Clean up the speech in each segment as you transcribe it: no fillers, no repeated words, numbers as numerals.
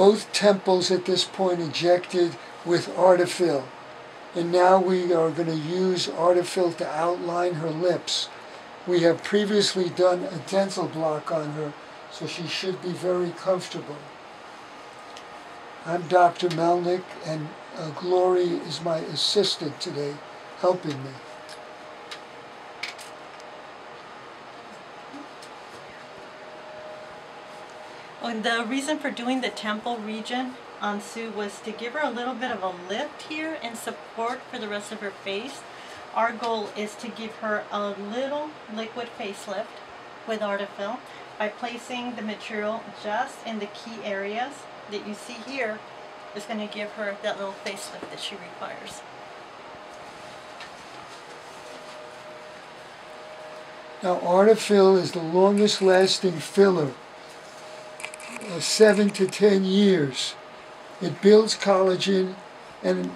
both temples at this point injected with Artefill. And now we are going to use Artefill to outline her lips. We have previously done a dental block on her, so she should be very comfortable. I'm Dr. Melnick, and Glory is my assistant today, helping me. And the reason for doing the temple region on Sue was to give her a little bit of a lift here and support for the rest of her face. Our goal is to give her a little liquid facelift with Artefill by placing the material just in the key areas that you see here. Is going to give her that little facelift that she requires. Now Artefill is the longest lasting filler, 7 to 10 years. It builds collagen, and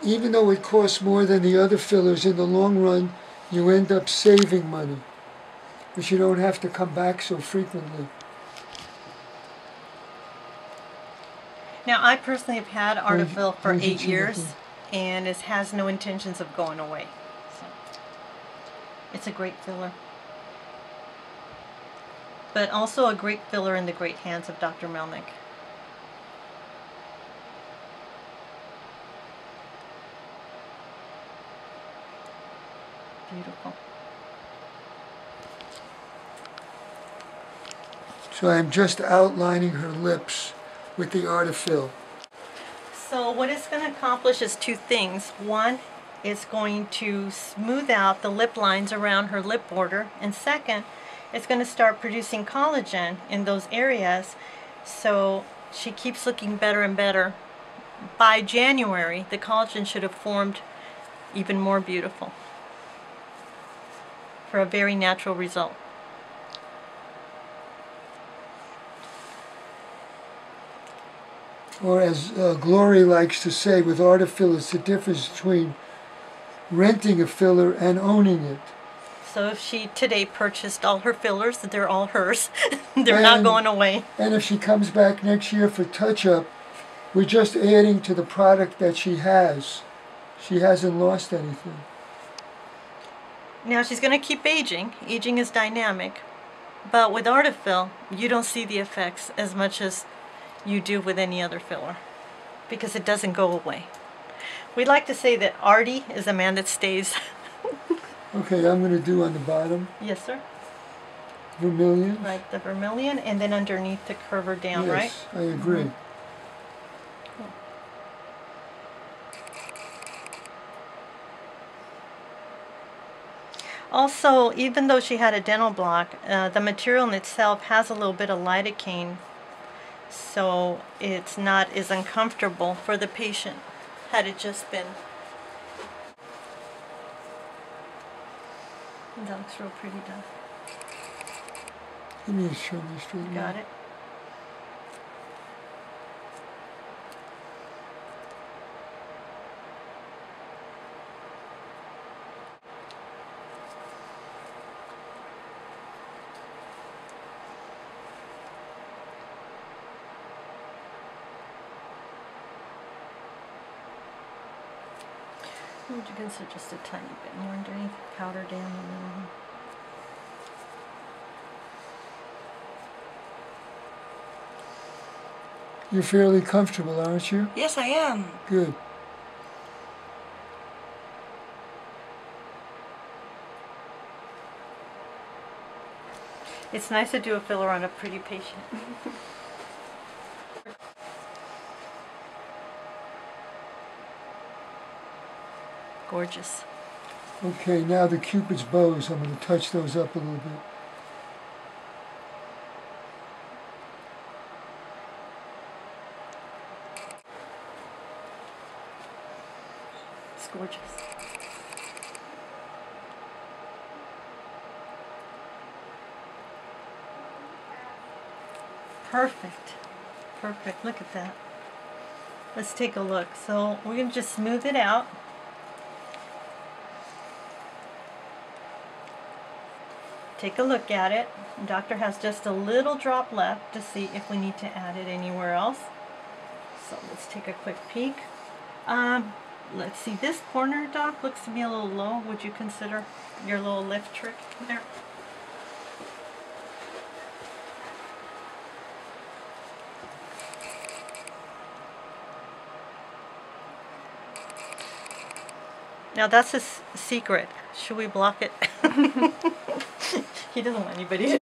even though it costs more than the other fillers, in the long run you end up saving money because you don't have to come back so frequently. Now, I personally have had Artefill for 8 years, and it has no intentions of going away. So, it's a great filler. But also a great filler in the great hands of Dr. Melnick. Beautiful. So I'm just outlining her lips with the Artefill. So what it's going to accomplish is two things. One, it's going to smooth out the lip lines around her lip border, and second, it's going to start producing collagen in those areas, so she keeps looking better and better. By January, the collagen should have formed even more beautiful for a very natural result. Or as Glory likes to say with Artefill, it's the difference between renting a filler and owning it. So if she today purchased all her fillers, they're all hers. They're not going away. And if she comes back next year for touch-up, we're just adding to the product that she has. She hasn't lost anything. Now she's going to keep aging. Aging is dynamic. But with Artefill, you don't see the effects as much as you do with any other filler, because it doesn't go away. We like to say that Artie is a man that stays. Okay, I'm going to do on the bottom. Yes, sir. Vermilion. Right, the vermilion, and then underneath to curve her down, yes, right? Yes, I agree. Cool. Also, even though she had a dental block, the material in itself has a little bit of lidocaine, so it's not as uncomfortable for the patient had it just been. That looks real pretty done. Give me a show me straight. Got it. You can sit just a tiny bit more underneath, powder down a little. You're fairly comfortable, aren't you? Yes, I am. Good. It's nice to do a filler on a pretty patient. Gorgeous. Okay, now the Cupid's bows. I'm going to touch those up a little bit. It's gorgeous. Perfect. Perfect. Look at that. Let's take a look. So we're going to just smooth it out. take a look at it. The doctor has just a little drop left to see if we need to add it anywhere else. So let's take a quick peek. Let's see, this corner, Doc, looks to me a little low. Would you consider your little lift trick there? Now that's his secret. Should we block it? He doesn't want anybody to